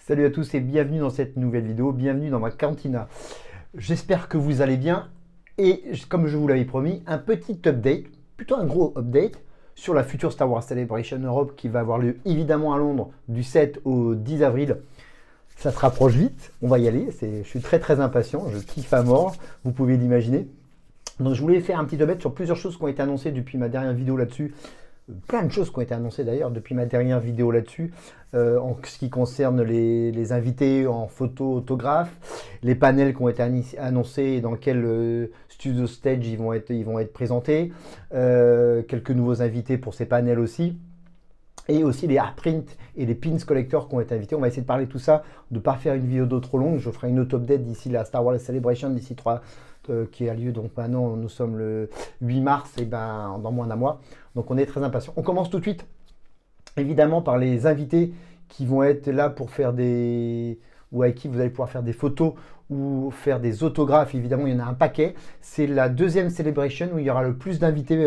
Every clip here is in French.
Salut à tous et bienvenue dans cette nouvelle vidéo, bienvenue dans ma cantina. J'espère que vous allez bien et comme je vous l'avais promis, un petit update, plutôt un gros update sur la future Star Wars Celebration Europe qui va avoir lieu évidemment à Londres du 7 au 10 avril. Ça se rapproche vite, on va y aller, je suis très impatient, je kiffe à mort, vous pouvez l'imaginer. Donc je voulais faire un petit update sur plusieurs choses qui ont été annoncées depuis ma dernière vidéo là-dessus. Plein de choses qui ont été annoncées d'ailleurs depuis ma dernière vidéo là-dessus, en ce qui concerne les invités en photo autographe, les panels qui ont été annoncés et dans quel studio stage ils vont être présentés, quelques nouveaux invités pour ces panels aussi, et aussi les art prints et les pins collectors qui ont été invités. On va essayer de parler de tout ça, de ne pas faire une vidéo trop longue. Je ferai une autre update d'ici la Star Wars Celebration, d'ici 3 qui a lieu, donc maintenant nous sommes le 8 mars, et ben dans moins d'un mois. Donc on est très impatient. On commence tout de suite, évidemment, par les invités qui vont être là pour faire ou avec qui vous allez pouvoir faire des photos ou faire des autographes. Évidemment, il y en a un paquet. C'est la deuxième Celebration où il y aura le plus d'invités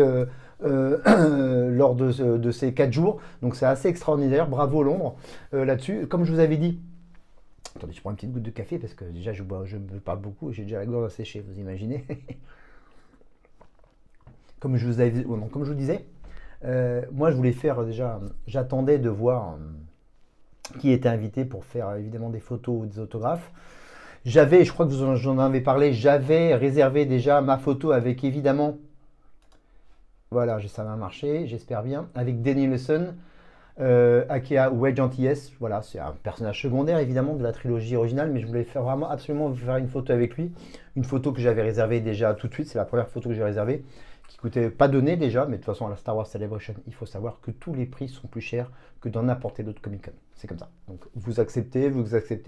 lors de ces 4 jours. Donc c'est assez extraordinaire. Bravo Londres là-dessus. Comme je vous avais dit, attendez, je prends une petite goutte de café parce que déjà je me parle beaucoup et j'ai déjà la gorge asséchée, vous imaginez. Comme je vous disais, moi je voulais faire déjà, j'attendais de voir qui était invité pour faire évidemment des photos ou des autographes. Je crois que j'en avais parlé, j'avais réservé déjà ma photo avec évidemment, voilà, ça va marcher, j'espère bien, avec Danny Lawson. Akea Wedge Antilles, voilà, c'est un personnage secondaire évidemment de la trilogie originale, mais je voulais absolument faire une photo avec lui, une photo que j'avais réservée déjà tout de suite, c'est la première photo que j'ai réservée, qui coûtait pas donnée déjà, mais de toute façon à la Star Wars Celebration, il faut savoir que tous les prix sont plus chers que dans n'importe quel autre Comic Con, c'est comme ça. Donc vous acceptez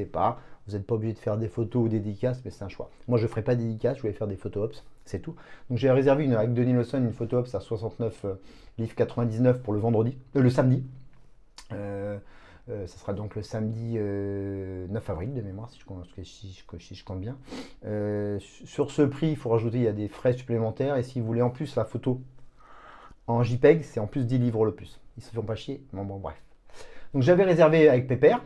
pas, vous n'êtes pas obligé de faire des photos ou des dédicaces, mais c'est un choix. Moi je ne ferai pas de dédicaces, je voulais faire des photos ops, c'est tout. Donc j'ai réservé avec Denis Lawson une photo ops à 69 livres 99 pour le samedi. Ça sera donc le samedi 9 avril de mémoire, si je compte bien. Sur ce prix, il faut rajouter, il y a des frais supplémentaires. Et si vous voulez en plus la photo en JPEG, c'est en plus 10 livres le plus. Ils se font pas chier. Bon, bref. Donc j'avais réservé avec Pépère.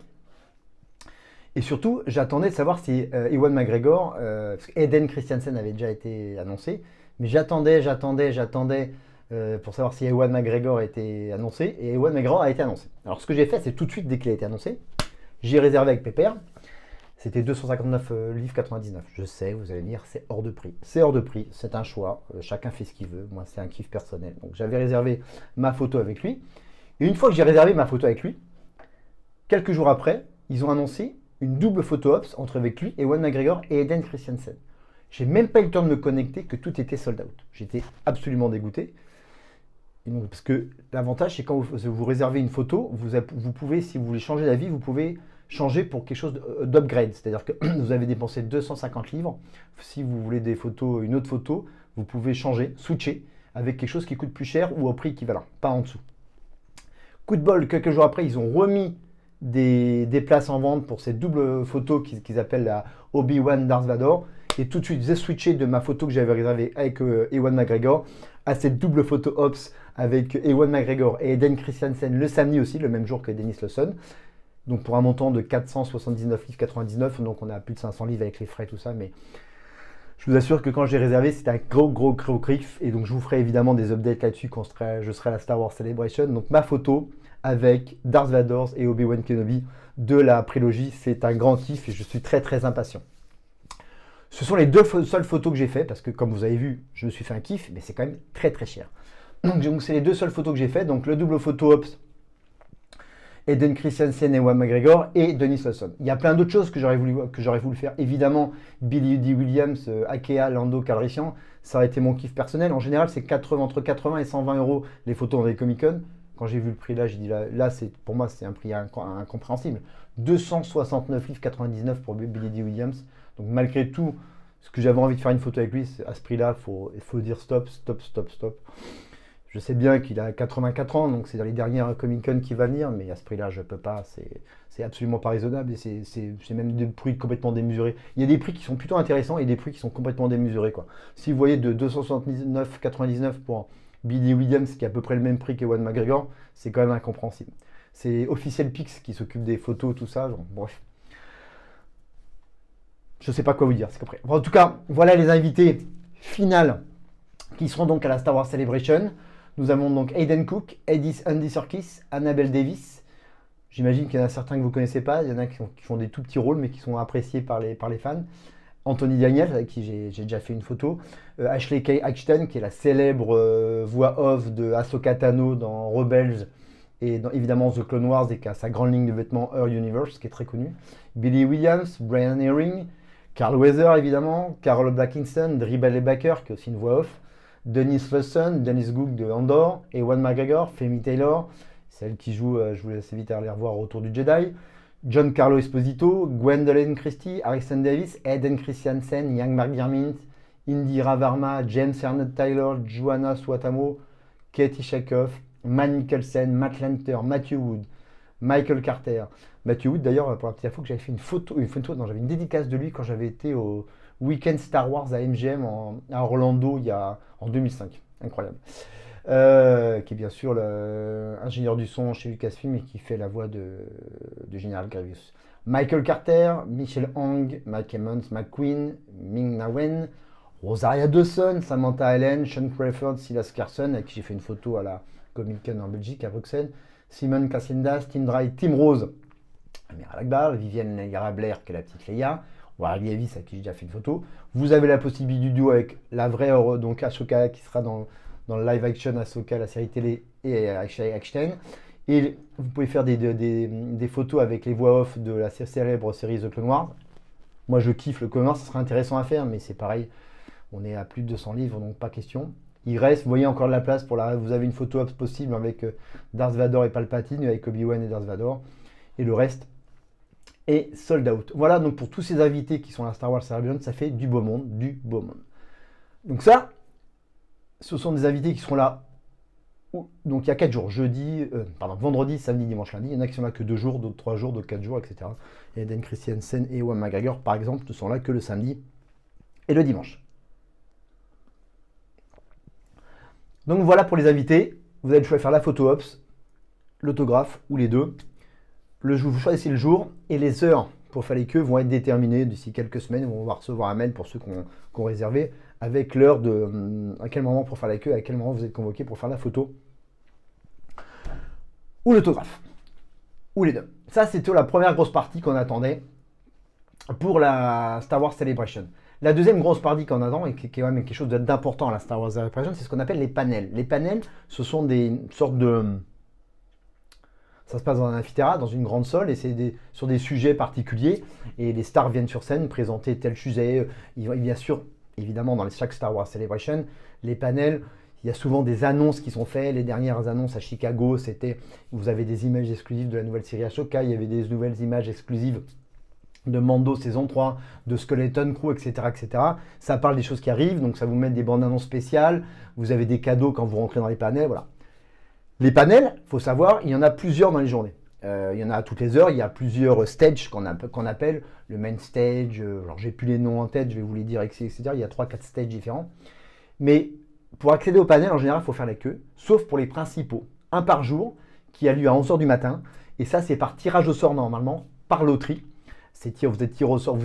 Et surtout, j'attendais de savoir si Ewan McGregor, parce qu'Eden Christensen avait déjà été annoncé, mais j'attendais pour savoir si Ewan McGregor était annoncé, et Ewan McGregor a été annoncé. Alors ce que j'ai fait, c'est tout de suite, dès qu'il a été annoncé, j'ai réservé avec Pépère, c'était 259 livres 99. Je sais, vous allez dire, c'est hors de prix. C'est hors de prix, c'est un choix, chacun fait ce qu'il veut, moi c'est un kiff personnel. Donc j'avais réservé ma photo avec lui, et une fois que j'ai réservé ma photo avec lui, quelques jours après, ils ont annoncé une double photo ops avec lui, Ewan McGregor et Eden Christensen. J'ai même pas eu le temps de me connecter que tout était sold out. J'étais absolument dégoûté. Parce que l'avantage, c'est quand vous réservez une photo, vous pouvez, si vous voulez changer d'avis, vous pouvez changer pour quelque chose d'upgrade. C'est-à-dire que vous avez dépensé 250 livres. Si vous voulez une autre photo, vous pouvez changer, switcher, avec quelque chose qui coûte plus cher ou au prix équivalent, pas en dessous. Coup de bol, quelques jours après, ils ont remis des places en vente pour cette double photo qu'ils appellent la Obi-Wan Darth Vader. Et tout de suite, j'ai switché de ma photo que j'avais réservée avec Ewan McGregor à cette double photo ops avec Ewan McGregor et Eden Christensen le samedi aussi, le même jour que Dennis Lawson. Donc pour un montant de 479 livres 99, donc on a plus de 500 livres avec les frais et tout ça, mais je vous assure que quand j'ai réservé, c'était un gros kiff, et donc je vous ferai évidemment des updates là-dessus quand je serai à la Star Wars Celebration. Donc ma photo avec Darth Vader et Obi-Wan Kenobi de la prélogie, c'est un grand kiff et je suis très impatient. Ce sont les deux seules photos que j'ai fait, parce que comme vous avez vu, je me suis fait un kiff, mais c'est quand même très cher. Donc c'est les deux seules photos que j'ai fait, donc le double photo ops, Eden Christensen et Ewan McGregor et Dennis Lawson. Il y a plein d'autres choses que j'aurais voulu faire. Évidemment, Billy Dee Williams, Akea, Lando Calrissian, ça aurait été mon kiff personnel. En général, c'est entre 80 et 120 euros les photos dans les Comic Con. Quand j'ai vu le prix là, j'ai dit là pour moi, c'est un prix incompréhensible. 269 livres 99 pour Billy Dee Williams. Donc malgré tout, ce que j'avais envie de faire une photo avec lui, à ce prix-là, il faut dire stop. Je sais bien qu'il a 84 ans, donc c'est dans les dernières Comic-Con qui va venir, mais à ce prix-là, je ne peux pas. C'est absolument pas raisonnable et c'est même des prix complètement démesurés. Il y a des prix qui sont plutôt intéressants et des prix qui sont complètement démesurés, quoi. Si vous voyez de 279,99 pour Billy Williams, qui est à peu près le même prix qu'Ewan McGregor, c'est quand même incompréhensible. C'est Official Pix qui s'occupe des photos, tout ça. Bref. Je ne sais pas quoi vous dire, c'est compris. En tout cas, voilà les invités finales qui seront donc à la Star Wars Celebration. Nous avons donc Aiden Cook, Andy Serkis, Annabelle Davis. J'imagine qu'il y en a certains que vous ne connaissez pas. Il y en a qui font des tout petits rôles, mais qui sont appréciés par les fans. Anthony Daniels, avec qui j'ai déjà fait une photo. Ashley Kay Ashton, qui est la célèbre voix off de Ahsoka Tano dans Rebels et évidemment The Clone Wars, et qui a sa grande ligne de vêtements Her Universe, qui est très connue. Billy Williams, Brian Herring, Carl Weathers évidemment, Carol Blackinston, Dribble Baker, qui est aussi une voix off. Dennis Lawson, Dennis Gook de Andor, Ewan McGregor, Femi Taylor, celle qui joue, je vous laisse vite aller revoir Retour du Jedi, Giancarlo Esposito, Gwendolyn Christie, Harrison Davis, Hayden Christensen, Ian McDiarmid, Indira Varma, James Arnott Taylor, Joanna Swatamo, Katie Sackhoff, Matt Mikkelsen, Matt Lanter, Matthew Wood, Michael Carter. Matthew Wood, d'ailleurs, pour la petite info, que j'avais fait j'avais une dédicace de lui quand j'avais été au Weekend Star Wars à MGM à Orlando en 2005. Incroyable. Qui est bien sûr l'ingénieur du son chez Lucasfilm et qui fait la voix de Général Grievous. Michael Carter, Michelle Hong, Mike Emmons, McQueen, Ming-Na Wen, Rosaria Dawson, Samantha Allen, Sean Crawford, Silas Carson, avec qui j'ai fait une photo à la Comic Con en Belgique, à Bruxelles, Simon Cassindas, Tim Dry, Tim Rose, Amiral Akbar, Vivienne Yara Blair, qui est la petite Leia, Warren Davis, avec qui j'ai déjà fait une photo. Vous avez la possibilité du duo avec la vraie donc Ahsoka, qui sera dans le live action Ahsoka, la série télé, et Ashley Eckstein. Et vous pouvez faire des photos avec les voix off de la célèbre série The Clone Wars. Moi, je kiffe le Clone Wars, ça sera intéressant à faire, mais c'est pareil, on est à plus de 200 livres, donc pas question. Il reste, vous voyez, encore de la place pour vous avez une photo possible avec Darth Vader et Palpatine, avec Obi-Wan et Darth Vader, et le reste est sold out. Voilà, donc pour tous ces invités qui sont à la Star Wars Celebration, ça fait du beau monde, du beau monde. Donc ça, ce sont des invités qui seront là. Donc il y a 4 jours, vendredi, samedi, dimanche, lundi. Il y en a qui sont là que 2 jours, d'autres 3 jours, d'autres 4 jours, etc. Et Hayden Christensen et Ewan McGregor, par exemple, ne sont là que le samedi et le dimanche. Donc voilà pour les invités. Vous avez le choix de faire la photo ops, l'autographe ou les deux. Vous choisissez le jour et les heures pour faire les queues vont être déterminées d'ici quelques semaines. On va recevoir un mail pour ceux qui ont réservé avec l'heure à quel moment pour faire la queue, à quel moment vous êtes convoqué pour faire la photo ou l'autographe, ou les deux. Ça, c'était la première grosse partie qu'on attendait pour la Star Wars Celebration. La deuxième grosse partie qu'on attend, et qui est quand même quelque chose d'important à la Star Wars Celebration, c'est ce qu'on appelle les panels. Les panels, ce sont des sortes de... Ça se passe dans un amphithéâtre, dans une grande salle, et c'est sur des sujets particuliers. Et les stars viennent sur scène présenter tel sujet. Bien sûr, évidemment, dans chaque Star Wars Celebration, les panels, il y a souvent des annonces qui sont faites. Les dernières annonces à Chicago, vous avez des images exclusives de la nouvelle série Ahsoka, il y avait des nouvelles images exclusives de Mando saison 3, de Skeleton Crew, etc., etc. Ça parle des choses qui arrivent, donc ça vous met des bandes annonces spéciales. Vous avez des cadeaux quand vous rentrez dans les panels, voilà. Les panels, il faut savoir, il y en a plusieurs dans les journées. Il y en a à toutes les heures, il y a plusieurs stages qu'on appelle le main stage. Alors, j'ai plus les noms en tête, je vais vous les dire, etc. Il y a 3-4 stages différents. Mais pour accéder au panel, en général, il faut faire la queue, sauf pour les principaux. Un par jour, qui a lieu à 11h du matin. Et ça, c'est par tirage au sort normalement, par loterie. Vous êtes tiré au sort.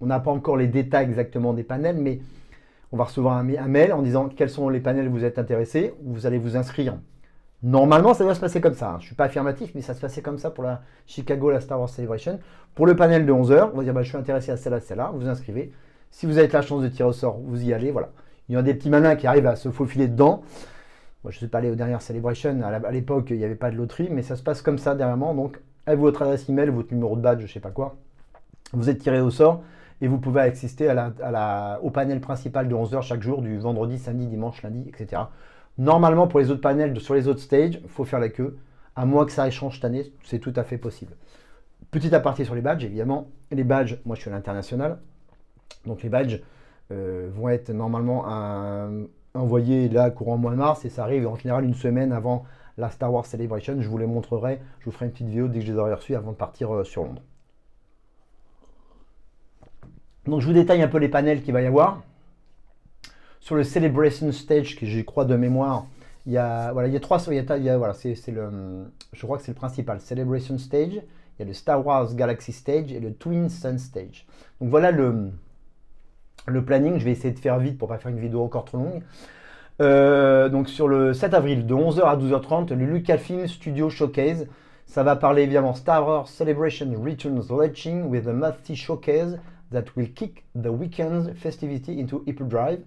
On n'a pas encore les détails exactement des panels, mais on va recevoir un mail en disant quels sont les panels vous êtes intéressés. Vous allez vous inscrire. Normalement, ça doit se passer comme ça. Je ne suis pas affirmatif, mais ça se passait comme ça pour la Chicago, la Star Wars Celebration. Pour le panel de 11h, on va dire je suis intéressé à celle-là, vous vous inscrivez. Si vous avez la chance de tirer au sort, vous y allez. Voilà. Il y a des petits malins qui arrivent à se faufiler dedans. Moi, je ne suis pas allé aux dernières Celebration. À l'époque, il n'y avait pas de loterie, mais ça se passe comme ça dernièrement. Donc, avec votre adresse email, votre numéro de badge, je ne sais pas quoi, vous êtes tiré au sort et vous pouvez assister au panel principal de 11h chaque jour, du vendredi, samedi, dimanche, lundi, etc. Normalement, pour les autres panels, sur les autres stages, il faut faire la queue. À moins que ça échange cette année, c'est tout à fait possible. Petit aparté sur les badges, évidemment. Les badges, moi je suis à l'international. Donc les badges vont être normalement envoyés là courant mois de mars et ça arrive en général une semaine avant la Star Wars Celebration. Je vous les montrerai, je vous ferai une petite vidéo dès que je les aurai reçus avant de partir sur Londres. Donc je vous détaille un peu les panels qu'il va y avoir. Sur le Celebration Stage, que je crois de mémoire, il y a 3. Je crois que c'est le principal. Celebration Stage, il il y a le Star Wars Galaxy Stage et le Twin Sun Stage. Donc voilà le planning. Je vais essayer de faire vite pour ne pas faire une vidéo encore trop longue. Donc sur le 7 avril, de 11h à 12h30, le Lucasfilm Studio Showcase. Ça va parler évidemment Star Wars Celebration Returns launching with a must-see showcase that will kick the weekend's festivity into hyperdrive.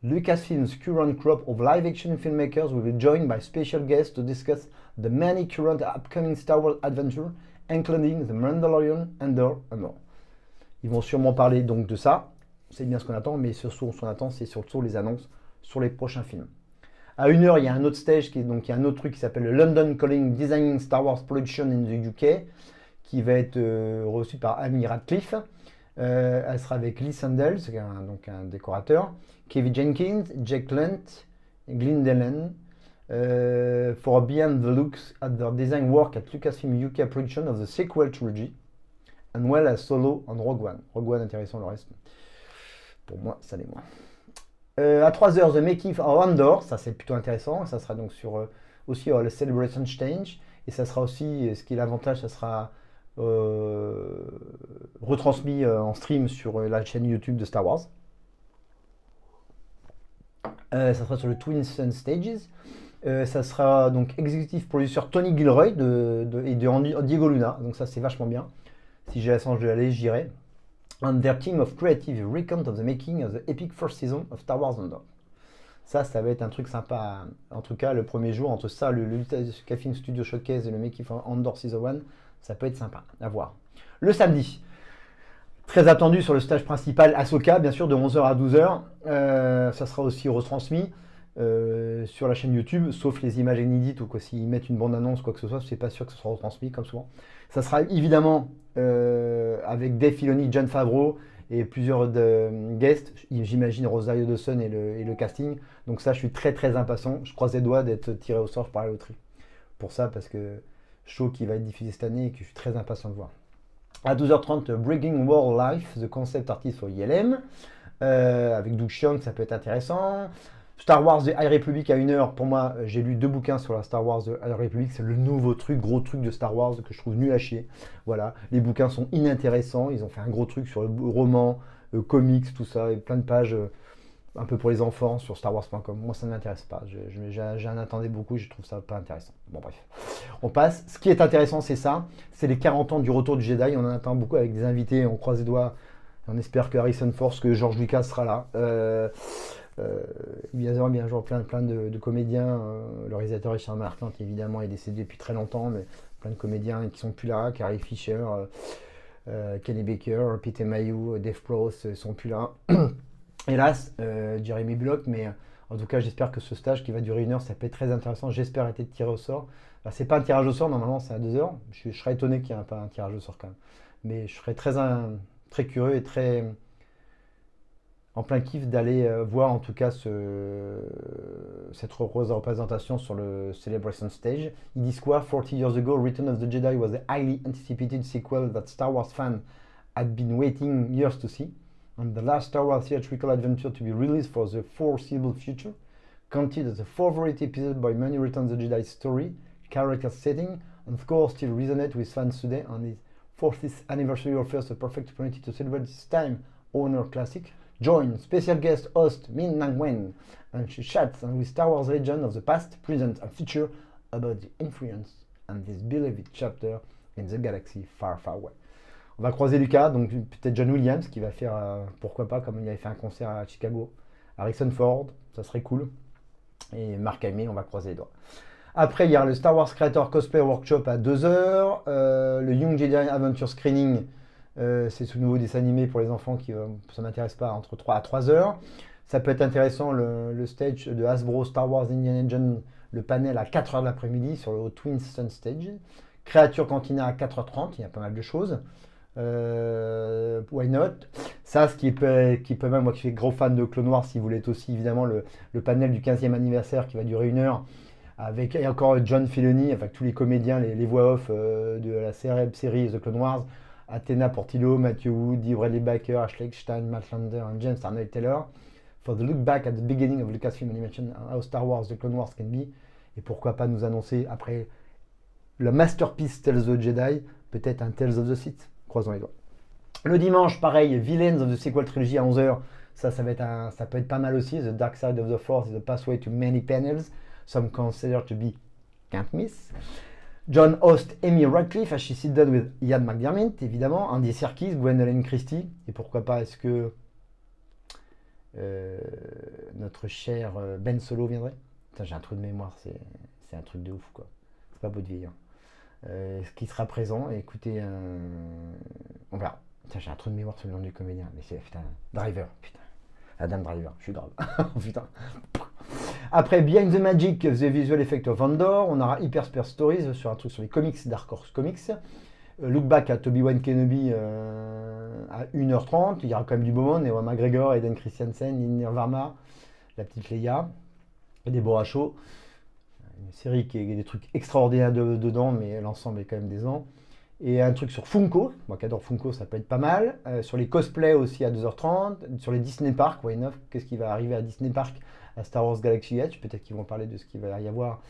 Lucasfilm's current crop of live-action filmmakers will be joined by special guests to discuss the many current upcoming Star Wars adventures, including The Mandalorian, Andor and more. Ils vont sûrement parler donc de ça, c'est bien ce qu'on attend, mais surtout ce qu'on attend, c'est surtout les annonces sur les prochains films. À 1h, il y a un autre stage, il y a un autre truc qui s'appelle le London Calling Designing Star Wars Production in the UK, qui va être reçu par Amy Radcliffe. Elle sera avec Lee Sandels, donc un décorateur, Kevin Jenkins, Jake Lunt, Glyn Dillon, for Beyond the Looks at their design work at Lucasfilm UK production of the sequel trilogy, and well as Solo and Rogue One. Rogue One intéressant, le reste, pour moi, ça l'est moins. À 3h, The Making of Andor, ça c'est plutôt intéressant, ça sera donc sur aussi le Celebration Stage, et ça sera aussi, ce qui est l'avantage, ça sera retransmis en stream sur la chaîne YouTube de Star Wars. Ça sera sur le Twin Sun Stages. Ça sera donc executive producer Tony Gilroy et de Diego Luna, donc ça c'est vachement bien. Si j'ai la chance de l'aller, j'irai. And their team of creative recount of the making of the epic first season of Star Wars Andor. Ça va être un truc sympa. En tout cas, le premier jour, entre ça, le Lucasfilm Studio Showcase et le Making of Andor Season 1, ça peut être sympa à voir. Le samedi, très attendu sur le stage principal, Ahsoka, bien sûr, de 11h à 12h. Ça sera aussi retransmis sur la chaîne YouTube, sauf les images inédites ou quoi, s'ils mettent une bande-annonce, quoi que ce soit, c'est pas sûr que ce sera retransmis, comme souvent. Ça sera évidemment avec Dave Filoni, Jon Favreau et plusieurs guests, j'imagine Rosario Dawson et le casting. Donc ça, je suis très très impatient. Je croise les doigts d'être tiré au sort par la loterie. Pour ça, parce que show qui va être diffusé cette année et que je suis très impatient de voir. À 12h30, Bringing World Life, The Concept Artist for YLM, avec Doug Chiang, ça peut être intéressant. Star Wars The High Republic à 1h, pour moi, j'ai lu 2 bouquins sur la Star Wars The High Republic, c'est le nouveau truc, gros truc de Star Wars que je trouve nul à chier. Voilà, les bouquins sont inintéressants, ils ont fait un gros truc sur le roman, comics, tout ça, et plein de pages un peu pour les enfants sur StarWars.com. Moi, ça ne m'intéresse pas, j'en attendais beaucoup, je trouve ça pas intéressant. Bon, bref, on passe. Ce qui est intéressant, c'est ça, c'est les 40 ans du retour du Jedi, on en attend beaucoup avec des invités, on croise les doigts, on espère que Harrison Ford, que George Lucas sera là. Il y a bien sûr plein de comédiens. Le réalisateur Richard Marquand évidemment est décédé depuis très longtemps, mais plein de comédiens qui sont plus là. Carrie Fisher, Kenny Baker, Peter Mayhew, Dave Prowse sont plus là. Hélas, Jeremy Bulloch, mais en tout cas j'espère que ce stage qui va durer 1 heure, ça peut être très intéressant. J'espère être tiré au sort. Alors, c'est pas un tirage au sort, normalement c'est à 2 heures. Je serais étonné qu'il n'y ait pas un tirage au sort quand même. Mais je serais très curieux et très en plein kiff d'aller voir en tout cas cette représentation sur le Celebration Stage. Ils disent quoi? 40 years ago, Return of the Jedi was a highly anticipated sequel that Star Wars fans had been waiting years to see. And the last Star Wars theatrical adventure to be released for the foreseeable future. Counted as a favorite episode by many, Return of the Jedi story, character setting, and score still resonate with fans today, and its 40th anniversary offers a perfect opportunity to celebrate this time-honored classic. Join special guest host Min-Na Wen, and she chats with Star Wars legends of the past, present, and future about the influence and this beloved chapter in the galaxy far, far away. On va croiser Lucas, donc peut-être John Williams qui va faire, pourquoi pas, comme il avait fait un concert à Chicago. Harrison Ford, ça serait cool. Et Mark Hamill, on va croiser les doigts. Après, il y a le Star Wars Creator Cosplay Workshop à 2h, le Young Jedi Adventure Screening. C'est ce nouveau dessin animé pour les enfants qui ça m'intéresse pas, entre 3 à 3h. Ça peut être intéressant, le stage de Hasbro Star Wars Indiana Jones, le panel à 4h de l'après-midi sur le Twin Sun Stage. Créature Cantina à 4h30, il y a pas mal de choses. Why not? Ça, ce qui peut même, moi qui suis gros fan de Clone Wars, si vous l'êtes aussi, évidemment, le panel du 15e anniversaire qui va durer 1 heure. Avec et encore John Filoni, avec tous les comédiens, les voix off de la série The Clone Wars. Athena Portillo, Matthew Wood, Bradley Baker, Ashley Eckstein, Matt Lander et James Arnold Taylor. For the look back at the beginning of Lucasfilm Animation and how Star Wars The Clone Wars can be. Et pourquoi pas nous annoncer, après le masterpiece Tales of the Jedi, peut-être un Tales of the Sith, croisons les doigts. Le dimanche, pareil, Villains of the Sequel Trilogy à 11h, ça peut être pas mal aussi. The Dark Side of the Force is the pathway to many panels, some consider to be can't miss. John Host, Amy Radcliffe, As She Sit Down with Ian McDiarmid, évidemment. Andy Serkis, Gwendolyn Christie. Et pourquoi pas, est-ce que notre cher Ben Solo viendrait? Putain, j'ai un trou de mémoire, c'est un truc de ouf, quoi. C'est pas beau de vieillir. Qui sera présent? Écoutez, on verra. Putain, j'ai un trou de mémoire sur le nom du comédien. Mais c'est, putain, Driver, putain. Adam Driver, je suis grave. Putain. Après, Behind the Magic, The Visual Effect of Andor, on aura Hyper Space Stories sur un truc sur les comics, Dark Horse Comics. Look Back à Obi-Wan Kenobi à 1h30. Il y aura quand même du beau monde. Ewan McGregor, Hayden Christensen, Nir Varma, la petite Leia, et Deborah Shaw. Une série qui a des trucs extraordinaires dedans, mais l'ensemble est quand même décent. Et un truc sur Funko, moi qui adore Funko, ça peut être pas mal. Sur les cosplays aussi à 2h30. Sur les Disney Park, why not? Qu'est-ce qui va arriver à Disney Park à Star Wars Galaxy Edge? Peut-être qu'ils vont parler de ce qu'il va y avoir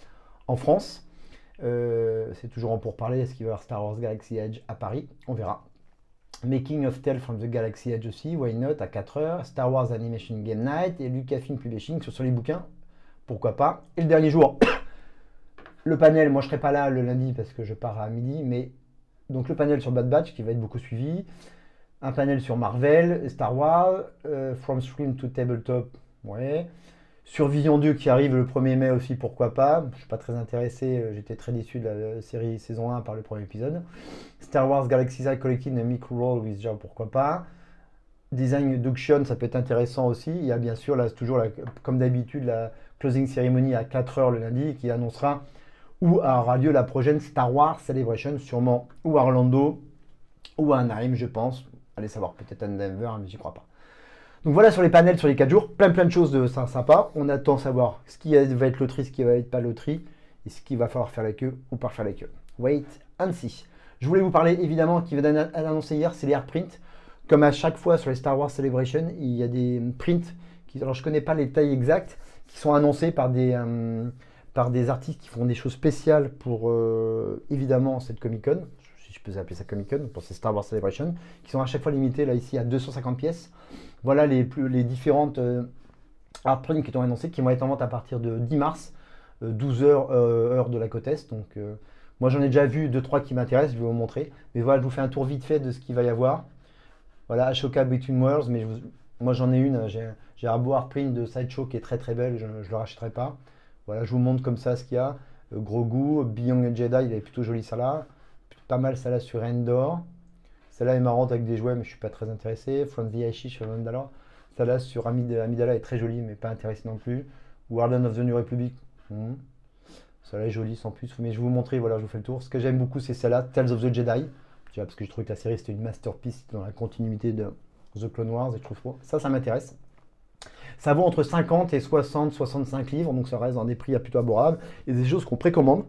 en France. C'est toujours en pourparler. Est-ce qu'il va y avoir Star Wars Galaxy Edge à Paris? On verra. Making of Tales from the Galaxy Edge aussi, why not, à 4h. Star Wars Animation Game Night et Lucasfilm Publishing sur les bouquins. Pourquoi pas. Et le dernier jour, le panel, moi je serai pas là le lundi parce que je pars à midi, mais donc le panel sur Bad Batch qui va être beaucoup suivi, un panel sur Marvel, Star Wars, From Scream to Tabletop, ouais, sur Vision 2 qui arrive le 1er mai aussi, pourquoi pas, je suis pas très intéressé, j'étais très déçu de la série saison 1 par le premier épisode, Star Wars Galaxy's Eye Collecting a Micro-Roll with Jao, pourquoi pas, Design Induction, ça peut être intéressant aussi, il y a bien sûr là, toujours comme d'habitude la closing ceremony à 4h le lundi qui annoncera où aura lieu la prochaine Star Wars Celebration, sûrement ou à Orlando ou à Anaheim, je pense. Allez savoir, peut-être à Denver, mais j'y crois pas. Donc voilà sur les panels sur les 4 jours, plein de choses de sympa. On attend savoir ce qui va être loterie, ce qui va être pas loterie, et ce qu'il va falloir faire la queue ou pas faire la queue. Wait and see. Je voulais vous parler évidemment, qui va annoncer hier, c'est les art prints. Comme à chaque fois sur les Star Wars Celebration, il y a des prints, alors je connais pas les tailles exactes, qui sont annoncés par des artistes qui font des choses spéciales pour évidemment cette Comic-Con, si je peux appeler ça Comic-Con, pour ces Star Wars Celebration, qui sont à chaque fois limités là ici à 250 pièces. Voilà les différentes art prints qui ont annoncé, qui vont être en vente à partir de 10 mars, 12h heure de la côte Est. Donc moi j'en ai déjà vu 2-3 qui m'intéressent, je vais vous montrer. Mais voilà, je vous fais un tour vite fait de ce qu'il va y avoir. Voilà, Ashoka Between Worlds, mais moi j'en ai une, j'ai un beau art print de Sideshow qui est très très belle, je ne le rachèterai pas. Voilà, je vous montre comme ça ce qu'il y a. Grogu, Beyond Jedi, il est plutôt joli ça là. Pas mal ça là sur Endor. Celle-là est marrante avec des jouets, mais je suis pas très intéressé. From the Ashes sur Mandalore. Celle-là sur Amidala est très jolie, mais pas intéressée non plus. Warden of the New Republic. Celle-là est jolie sans plus, mais je vais vous montrer, voilà, je vous fais le tour. Ce que j'aime beaucoup, c'est celle-là, Tales of the Jedi. Déjà, parce que je trouve que la série c'était une masterpiece dans la continuité de The Clone Wars, et je trouve ça m'intéresse. Ça vaut entre 50 et 60, 65 livres, donc ça reste dans des prix plutôt abordables. Et des choses qu'on précommande.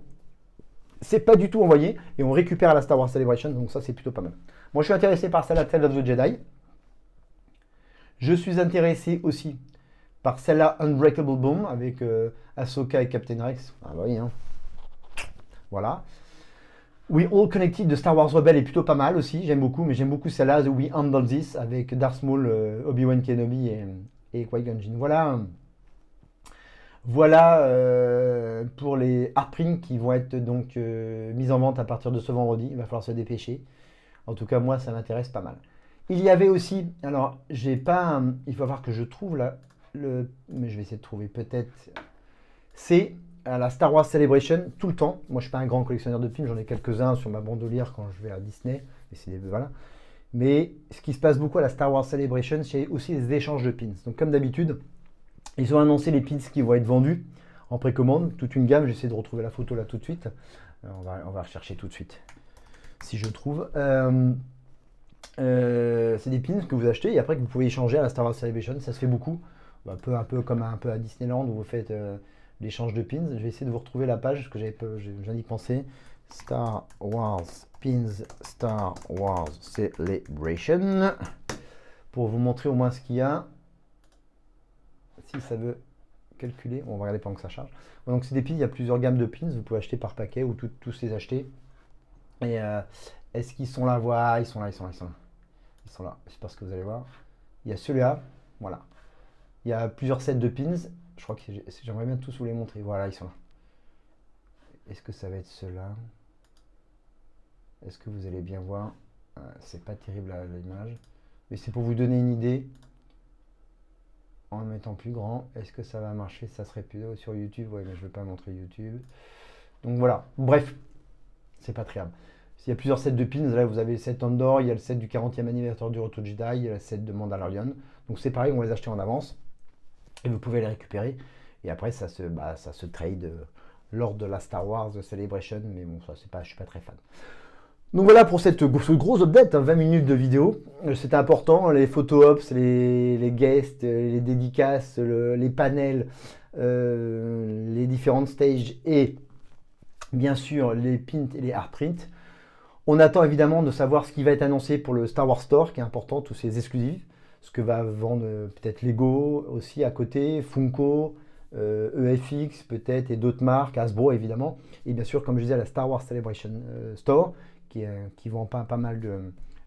C'est pas du tout envoyé, et on récupère à la Star Wars Celebration, donc ça c'est plutôt pas mal. Moi je suis intéressé par celle-là, Tales of the Jedi. Je suis intéressé aussi par celle-là, Unbreakable Bomb, avec Ahsoka et Captain Rex. Ah bah oui, hein. Voilà. We All Connected de Star Wars Rebelle est plutôt pas mal aussi, j'aime beaucoup, mais j'aime beaucoup celle-là, The We Handle This, avec Darth Maul, Obi-Wan Kenobi et Qui-Gon Jinn. Voilà pour les art prints qui vont être donc mis en vente à partir de ce vendredi. Il va falloir se dépêcher. En tout cas, moi, ça m'intéresse pas mal. Il y avait aussi, alors, j'ai pas, il va falloir que je trouve là, mais je vais essayer de trouver peut-être. C'est à la Star Wars Celebration tout le temps. Moi, je suis pas un grand collectionneur de pins, j'en ai quelques-uns sur ma bandolière quand je vais à Disney. Voilà. Mais ce qui se passe beaucoup à la Star Wars Celebration, c'est aussi les échanges de pins. Donc, comme d'habitude, ils ont annoncé les pins qui vont être vendus en précommande, toute une gamme. J'essaie de retrouver la photo là tout de suite. On va rechercher tout de suite si je trouve. C'est des pins que vous achetez et après que vous pouvez échanger à la Star Wars Celebration. Ça se fait beaucoup, un peu comme un peu à Disneyland où vous faites l'échange de pins. Je vais essayer de vous retrouver la page parce que je viens d'y penser. Star Wars Pins, Star Wars Celebration, pour vous montrer au moins ce qu'il y a. Si ça veut calculer, on va regarder pendant que ça charge. Donc c'est des pins, il y a plusieurs gammes de pins, vous pouvez acheter par paquet ou tous les acheter. Et est-ce qu'ils sont là? Voilà, ils sont là, ils sont là, ils sont là. Ils sont là. Je sais pas ce que vous allez voir. Il y a celui-là. Voilà. Il y a plusieurs sets de pins. Je crois que j'aimerais bien tous vous les montrer. Voilà, ils sont là. Est-ce que ça va être ceux-là? Est-ce que vous allez bien voir? C'est pas terrible à l'image. Mais c'est pour vous donner une idée. En le mettant plus grand. Est-ce que ça va marcher? Ça serait plus haut sur YouTube. Ouais, mais je ne vais pas montrer YouTube. Donc voilà. Bref. C'est pas très grave. Il y a plusieurs sets de pins. Là, vous avez le set Andor, il y a le set du 40e anniversaire du Retour de Jedi, il y a le set de Mandalorian. Donc c'est pareil, on va les acheter en avance et vous pouvez les récupérer. Et après, ça se trade lors de la Star Wars Celebration. Mais bon, ça, je suis pas très fan. Donc voilà pour ce gros update, 20 minutes de vidéo. C'était important, les photo ops, les guests, les dédicaces, les panels, les différentes stages et bien sûr les pins et les hardprints. On attend évidemment de savoir ce qui va être annoncé pour le Star Wars Store, qui est important, tous ces exclusifs. Ce que va vendre peut-être Lego aussi à côté, Funko, EFX peut-être, et d'autres marques, Hasbro évidemment. Et bien sûr, comme je disais, la Star Wars Celebration Store, qui vend pas mal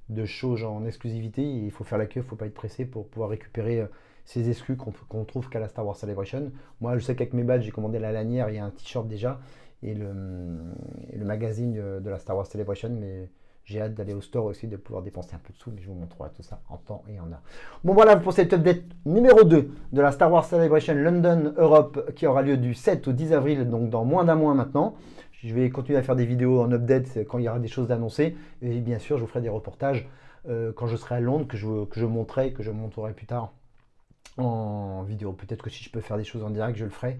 de choses en exclusivité. Il faut faire la queue, il ne faut pas être pressé pour pouvoir récupérer ces exclus qu'on trouve qu'à la Star Wars Celebration. Moi, je sais qu'avec mes badges, j'ai commandé la lanière, il y a un t-shirt déjà, et le magazine de la Star Wars Celebration, mais j'ai hâte d'aller au store aussi, de pouvoir dépenser un peu de sous, mais je vous montrerai tout ça en temps et en heure. Bon voilà pour cette update numéro 2 de la Star Wars Celebration London Europe qui aura lieu du 7 au 10 avril, donc dans moins d'un mois maintenant. Je vais continuer à faire des vidéos en update quand il y aura des choses d'annoncer. Et bien sûr, je vous ferai des reportages quand je serai à Londres, que je montrerai plus tard en vidéo. Peut-être que si je peux faire des choses en direct, je le ferai.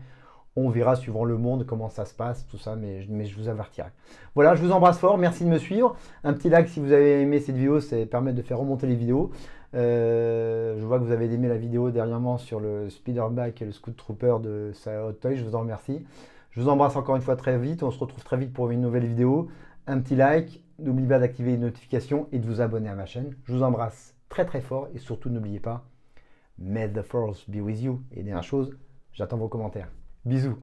On verra suivant le monde comment ça se passe, tout ça, mais je vous avertirai. Voilà, je vous embrasse fort, merci de me suivre. Un petit like si vous avez aimé cette vidéo, ça permet de faire remonter les vidéos. Je vois que vous avez aimé la vidéo dernièrement sur le Speederback et le Scoot Trooper de Hot Toy, je vous en remercie. Je vous embrasse encore une fois très vite, on se retrouve très vite pour une nouvelle vidéo. Un petit like, n'oubliez pas d'activer les notifications et de vous abonner à ma chaîne. Je vous embrasse très très fort et surtout n'oubliez pas, May the Force be with you. Et dernière chose, j'attends vos commentaires. Bisous.